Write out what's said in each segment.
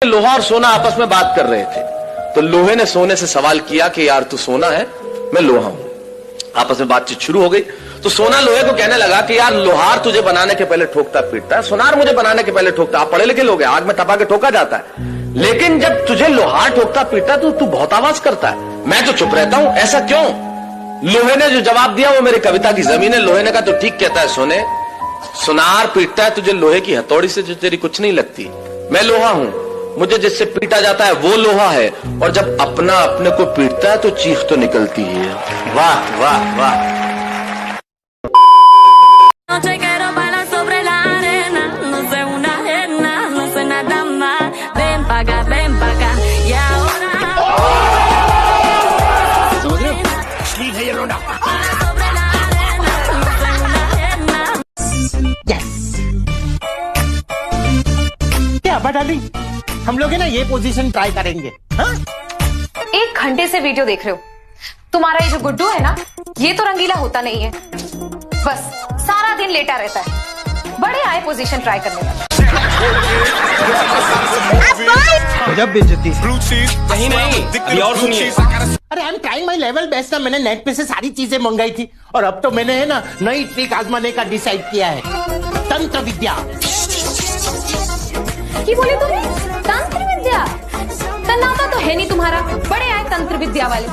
लोहा और सोना आपस में बात कर रहे थे, तो लोहे ने सोने से सवाल किया कि यार तू सोना है, मैं लोहा हूं। आपस में बातचीत शुरू हो गई, तो सोना लोहे को कहने लगा कि यार लोहार तुझे बनाने के पहले ठोकता पीटता है, सोनार मुझे बनाने के पहले ठोकता। आप पढ़े लिखे लोग हैं, आग में तपा के ठोका जाता है, लेकिन जब तुझे लोहार ठोकता पीटता तो तू बहुत आवाज करता है, मैं तो चुप रहता हूं, ऐसा क्यों? लोहे ने जो जवाब दिया वो मेरी कविता की जमीन है। लोहे ने कहा तो ठीक कहता है सोने, सोनार पीटता है तुझे लोहे की हथौड़ी से जो तेरी कुछ नहीं लगती, मैं लोहा हूं, मुझे जिससे पीटा जाता है वो लोहा है, और जब अपना अपने को पीटता है तो चीख तो निकलती है। वाह वाह वाह। डार्लिंग, हम लोग है ना ये पोजीशन ट्राई करेंगे। हाँ? 1 घंटे से वीडियो देख रहे हो, तुम्हारा ये जो गुड्डू है ना, ये तो रंगीला होता नहीं है, बस सारा दिन लेटा रहता है। बड़े आए पोजीशन ट्राई करने का। जब बेइज्जती कहीं नहीं, अभी और सुनिए। अरे I am trying my level best ना, मैंने नेट पे से सारी चीजें मंगाई थी और अब तो मैंने है ना नई ट्रिक आजमाने का डिसाइड किया है, तंत्र विद्या। की बोले तुमने? तंत्र विद्या? तनाता तो है नहीं तुम्हारा, बड़े आए तंत्र विद्या वाले।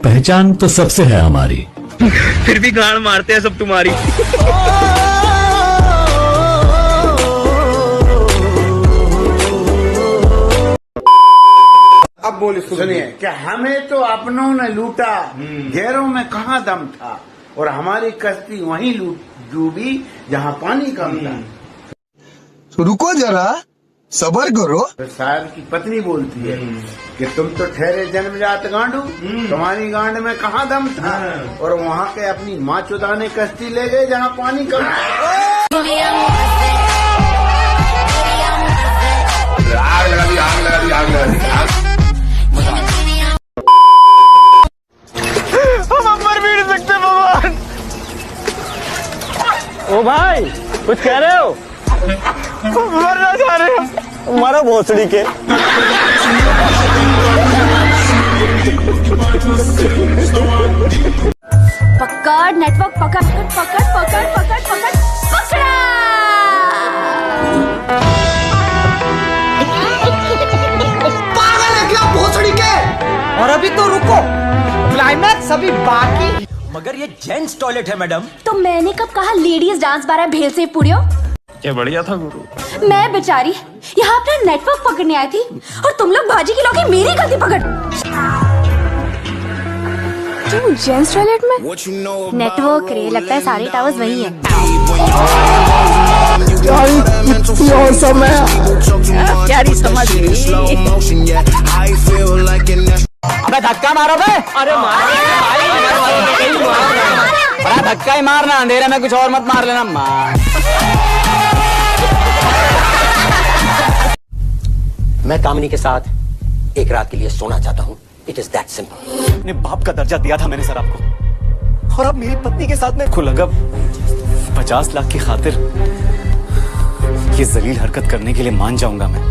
पहचान तो सबसे है हमारी, फिर भी गाड़ मारते हैं सब तुम्हारी। अब बोले सुनिए, क्या हमें तो अपनों ने लूटा, गैरों में कहाँ दम था, और हमारी कश्ती वहीं डूबी जहाँ पानी कम था। तो रुको जरा, सबर करो। तो साहब की पत्नी बोलती है कि तुम तो ठहरे जन्मजात गांडू, तुम्हारी गांड में कहाँ दम था, और वहाँ के अपनी माँ चुदाने कश्ती ले गए जहाँ पानी कम था। आग लगा दी, आग लगा दी, आग लगा दी, आग। हम मर भी नहीं सकते भगवान। ओ भाई, कुछ कह रहे हो? मरना चाह रहे हो? मारो भोसड़ी के। पकड़ नेटवर्क, पकड़ पकड़ पकड़ पकड़ पकड़ पकड़ा। पागल है क्या भोसड़ी के? और अभी तो रुको, क्लाइमैक्स अभी बाकी। मगर ये जेंट्स टॉयलेट है मैडम। तो मैंने कब कहा लेडीज डांस बार भेल से पुड़ियो? क्या बढ़िया था गुरु। मैं बेचारी यहाँ अपना नेटवर्क पकड़ने आई थी और तुम लोग बाजी की लोगे मेरी गलती पकड़। क्यों जेंट्स टॉयलेट में नेटवर्क रे, लगता है सारे टावर्स वही है। और समय क्या समझ अबे धक्का मारो बे। अरे बड़ा धक्का ही मारना, अंधेरे में कुछ और मत मार लेना। मार। मैं कामिनी के साथ एक रात के लिए सोना चाहता हूँ। It is that simple. अपने बाप का दर्जा दिया था मैंने सर आपको, और अब मेरी पत्नी के साथ में खुलगब 50 लाख की खातिर ये जलील हरकत करने के लिए मान जाऊंगा मैं।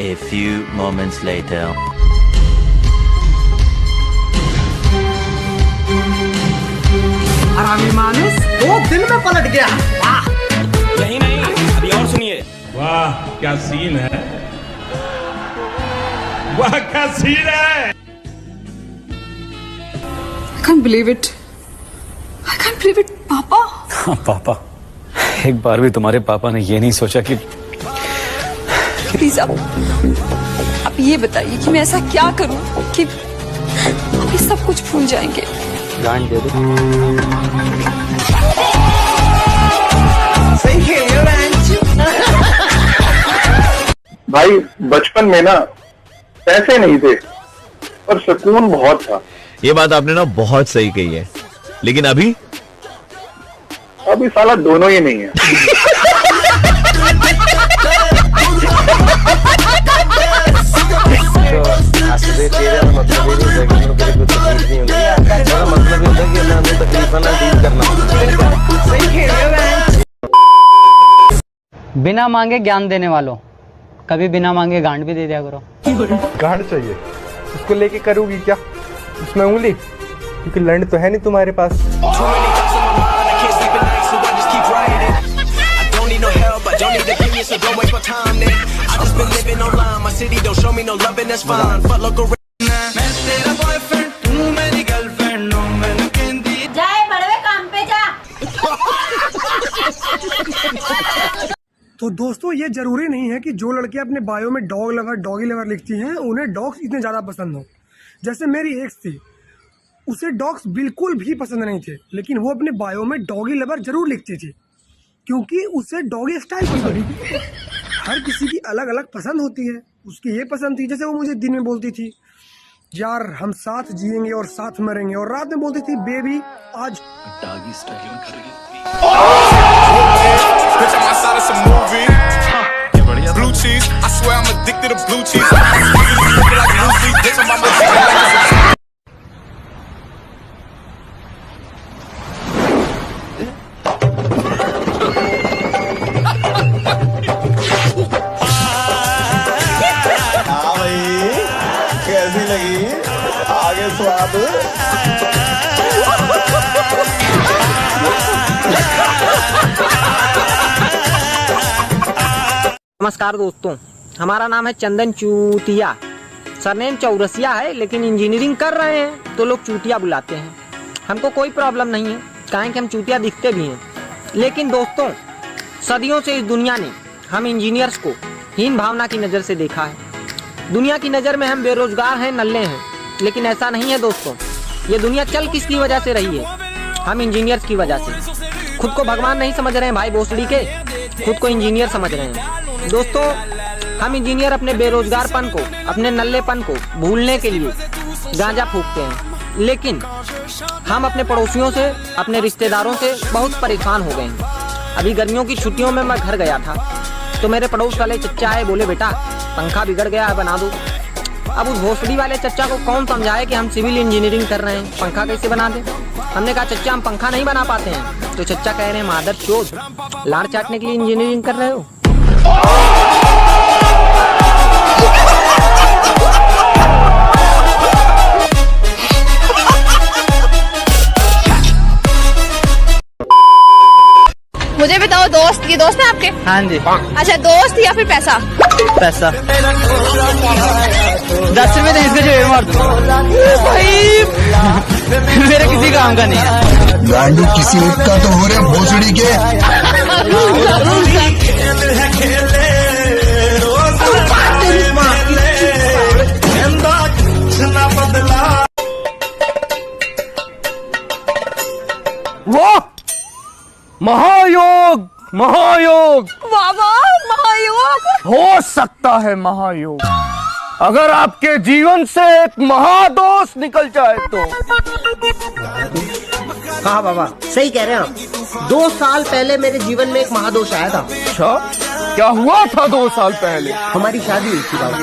A few moments later. हरामी मानुस 2 दिन में पलट गया। वाह। यही नहीं, अभी और सुनिए। वाह क्या सीन है, वाह क्या सीन है। I can't believe it. I can't believe it, पापा। हाँ पापा, एक बार भी तुम्हारे पापा ने ये नहीं सोचा कि प्लीज आप ये बताइए कि मैं ऐसा क्या करूं कि आप ये सब कुछ भूल जाएंगे। गांड दे दो। सही खेल भाई, बचपन में ना पैसे नहीं थे पर सुकून बहुत था। ये बात आपने ना बहुत सही कही है, लेकिन अभी साला दोनों ही नहीं है। बिना मांगे ज्ञान देने वालों, कभी बिना मांगे गांड भी दे दिया करो। गांड चाहिए, उसको लेके करोगी क्या? उसमें उंगली, क्योंकि लंड तो है नहीं तुम्हारे पास। तो दोस्तों ये जरूरी नहीं है कि जो लड़के अपने बायो में डॉग लवर डॉगी लवर लिखती हैं उन्हें डॉग्स इतने ज़्यादा पसंद हो। जैसे मेरी एक्स थी, उसे डॉग्स बिल्कुल भी पसंद नहीं थे, लेकिन वो अपने बायो में डॉगी लवर जरूर लिखती थी क्योंकि उसे डॉगी स्टाइल पसंद है। हर किसी की अलग अलग पसंद होती है। उसकी ये पसंद थी, जैसे वो मुझे दिन में बोलती थी यार हम साथ जिएंगे और साथ मरेंगे, और रात में बोलती थी बेबी आज डॉगी स्टाइल में करेंगे। Blue cheese, I swear I'm addicted to blue cheese. हाँ भाई, कैसी लगी? आगे स्वाद। नमस्कार दोस्तों, हमारा नाम है चंदन चूतिया, सरनेम चौरसिया है, लेकिन इंजीनियरिंग कर रहे हैं तो लोग चूतिया बुलाते हैं। हमको कोई प्रॉब्लम नहीं है, काहे कि हम चूतिया दिखते भी हैं। लेकिन दोस्तों, सदियों से इस दुनिया ने हम इंजीनियर्स को हीन भावना की नज़र से देखा है। दुनिया की नज़र में हम बेरोजगार हैं, नल्ले हैं, लेकिन ऐसा नहीं है दोस्तों। ये दुनिया चल किसकी वजह से रही है? हम इंजीनियर्स की वजह से। खुद को भगवान नहीं समझ रहे हैं भाई भोसड़ी के, खुद को इंजीनियर समझ रहे हैं। दोस्तों, हम इंजीनियर अपने बेरोजगारपन को, अपने नल्लेपन को भूलने के लिए गांजा फूकते हैं, लेकिन हम अपने पड़ोसियों से, अपने रिश्तेदारों से बहुत परेशान हो गए हैं। अभी गर्मियों की छुट्टियों में मैं घर गया था तो मेरे पड़ोस वाले चच्चा है, बोले बेटा पंखा बिगड़ गया है, बना दो। अब उस भोसड़ी वाले चच्चा को कौन समझाए कि हम सिविल इंजीनियरिंग कर रहे हैं, पंखा कैसे बना दे। हमने कहा चच्चा हम पंखा नहीं बना पाते हैं, तो चच्चा कह रहे हैं मादर चोद, लाड़ चाटने के लिए इंजीनियरिंग कर रहे हो। मुझे बताओ, दोस्त ये दोस्त है आपके? हाँ जी। अच्छा, दोस्त या फिर पैसा? पैसा। 10 रुपए दे, इसको जेब मार दो। मेरे किसी काम का नहीं है। गांडू किसी एक का तो हो रहे भोसड़ी के। वो महायोग, महायोग बाबा, महायोग हो सकता है। महायोग अगर आपके जीवन से एक महादोष निकल जाए तो। हाँ बाबा, सही कह रहे हैं आप। 2 साल पहले मेरे जीवन में एक महादोष आया था। अच्छा, क्या हुआ था 2 साल पहले? हमारी शादी हुई थी बाबा।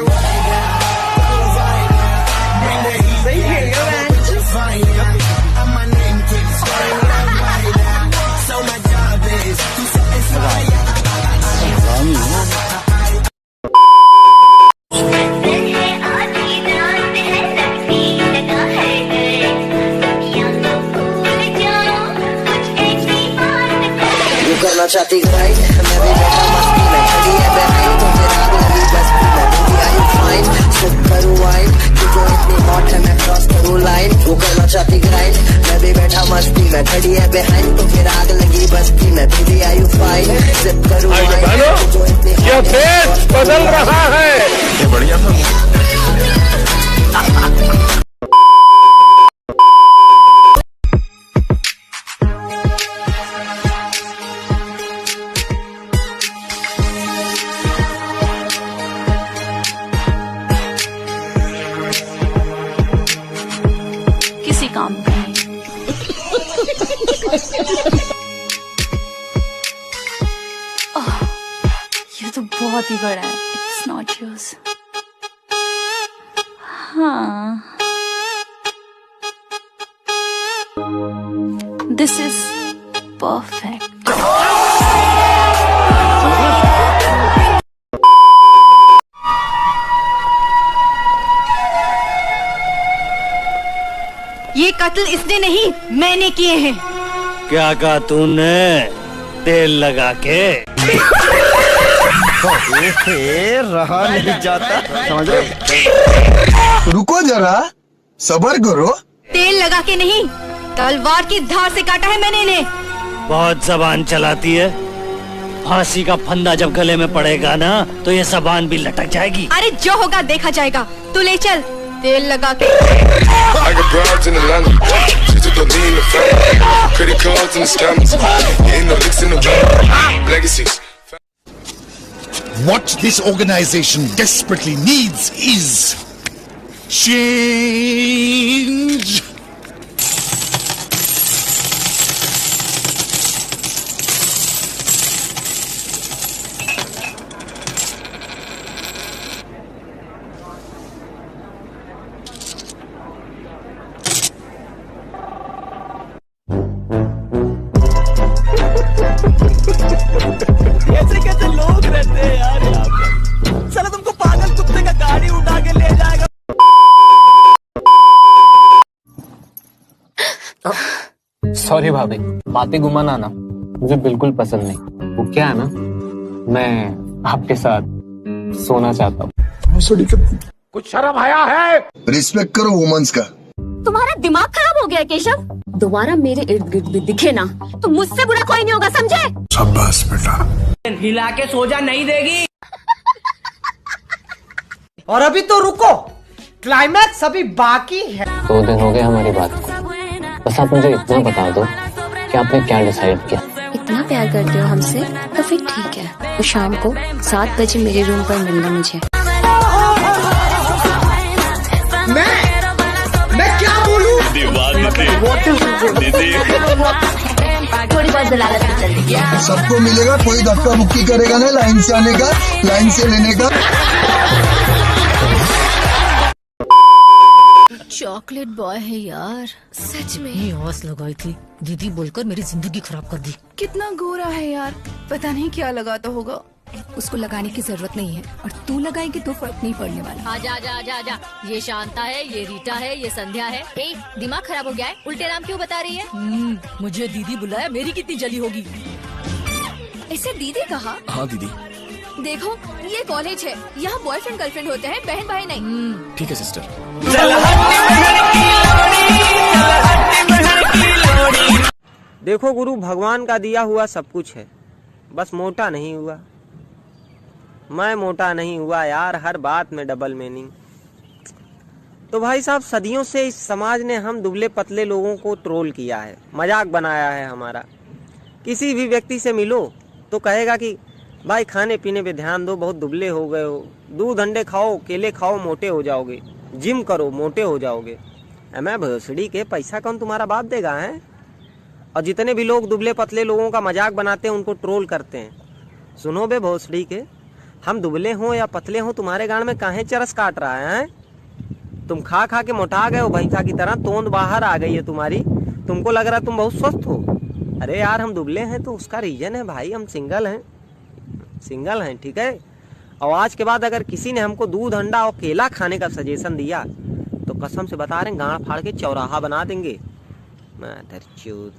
करना चाहती ग्राइंड, मैं भी बैठा मस्ती में, खड़ी है behind, तो फिर आग लगी बस्ती में। Baby are you fine? Sip करूँ wine, कि जो इतनी hot है मैं क्रॉस करूँ लाइन। वो करना चाहती ग्राइंड, मैं भी बैठा मस्ती में, खड़ी है behind, तो फिर आग लगी बस्ती में। Baby are you fine? Sip करूँ wine, कि जो इतनी hot ये देश बदल रहा है। ये बढ़िया था। काम का नहीं। ये तो बहुत ही बड़ा है। It's not yours. हाँ, दिस इज परफेक्ट। कत्ल इसने नहीं मैंने किए हैं। क्या कहा तूने? तेल लगा के रहा नहीं जाता, समझ रहे? रुको जरा, सब्र करो। तेल लगा के नहीं, तलवार की धार से काटा है मैंने इन्हें। बहुत जबान चलाती है। फांसी का फंदा जब गले में पड़ेगा ना तो ये जबान भी लटक जाएगी। अरे जो होगा देखा जाएगा। तू ले चल तेल लगा के। I got broads in Atlanta. She took the lean in the family. Credit cards and the scammers. Hitting the licks in the van. Legacies. What this organization desperately needs is change. कैसे कैसे लोग रहते हैं यार यहाँ पे। चलो तुमको पागल कुत्ते का गाड़ी उठा के ले जाएगा। सॉरी भाभी, बातें घुमाना ना मुझे बिल्कुल पसंद नहीं। वो क्या है ना, मैं आपके साथ सोना चाहता हूँ। कुछ शर्म आया है? रिस्पेक्ट करो वुमेन्स का। तुम्हारा दिमाग खराब हो गया केशव। दोबारा मेरे इर्द गिर्द भी दिखे ना तो मुझसे बुरा कोई नहीं होगा, समझे? शाबाश बेटा। हिला के सो जा, नहीं देगी। और अभी तो रुको, क्लाइमैक्स अभी बाकी है। 2 दिन हो गए हमारी बात को, बस आप मुझे इतना बता दो कि आपने क्या डिसाइड किया। इतना प्यार करते हो हमसे तो फिर ठीक है, तो शाम को 7 बजे मेरे रूम पर मिलना मुझे। मैं क्या बोलूं? थोड़ी बहुत दलालत में चल रही है। सबको मिलेगा, कोई धक्का मुक्की करेगा ना लाइन से आने का, लाइन से लेने का। चॉकलेट बॉय है यार, सच में। ये आस लगाई थी, दीदी बोलकर मेरी जिंदगी खराब कर दी। कितना गोरा है यार, पता नहीं क्या लगाता होगा। उसको लगाने की जरूरत नहीं है, और तू लगाएगी तो फर्क नहीं पड़ने वाला। आजा आजा आजा आजा, ये शांता है, ये रीटा है, ये संध्या है। ए, दिमाग खराब हो गया है? उल्टे नाम क्यों बता रही है? मुझे दीदी बुलाया, मेरी कितनी जली होगी। इसे दीदी कहा? हाँ दीदी। देखो ये कॉलेज है, यहाँ बॉयफ्रेंड गर्लफ्रेंड होते हैं, बहन भाई नहीं। ठीक है सिस्टर। देखो गुरु, भगवान का दिया हुआ सब कुछ है, बस मोटा नहीं हुआ। मैं मोटा नहीं हुआ यार, हर बात में डबल मीनिंग। तो भाई साहब, सदियों से इस समाज ने हम दुबले पतले लोगों को ट्रोल किया है, मजाक बनाया है हमारा। किसी भी व्यक्ति से मिलो तो कहेगा कि भाई खाने पीने पे ध्यान दो, बहुत दुबले हो गए हो, दूध अंडे खाओ, केले खाओ, मोटे हो जाओगे, जिम करो, मोटे हो जाओगे। मैं भोसड़ी के पैसा कौन तुम्हारा बाप देगा है? और जितने भी लोग दुबले पतले लोगों का मजाक बनाते हैं, उनको ट्रोल करते हैं। सुनो बे भोसड़ी के, हम दुबले हों या पतले हों, तुम्हारे गांड में काहे चरस काट रहा है? तुम खा खा के मोटा गए हो भैंसा की तरह, तोंद बाहर आ गई है तुम्हारी, तुमको लग रहा है तुम बहुत स्वस्थ हो। अरे यार, हम दुबले हैं तो उसका रीजन है भाई, हम सिंगल हैं, ठीक है। और आज के बाद अगर किसी ने हमको दूध अंडा और केला खाने का सजेशन दिया तो कसम से बता रहे हैं, गांड फाड़ के चौराहा बना देंगे। मादरचोद।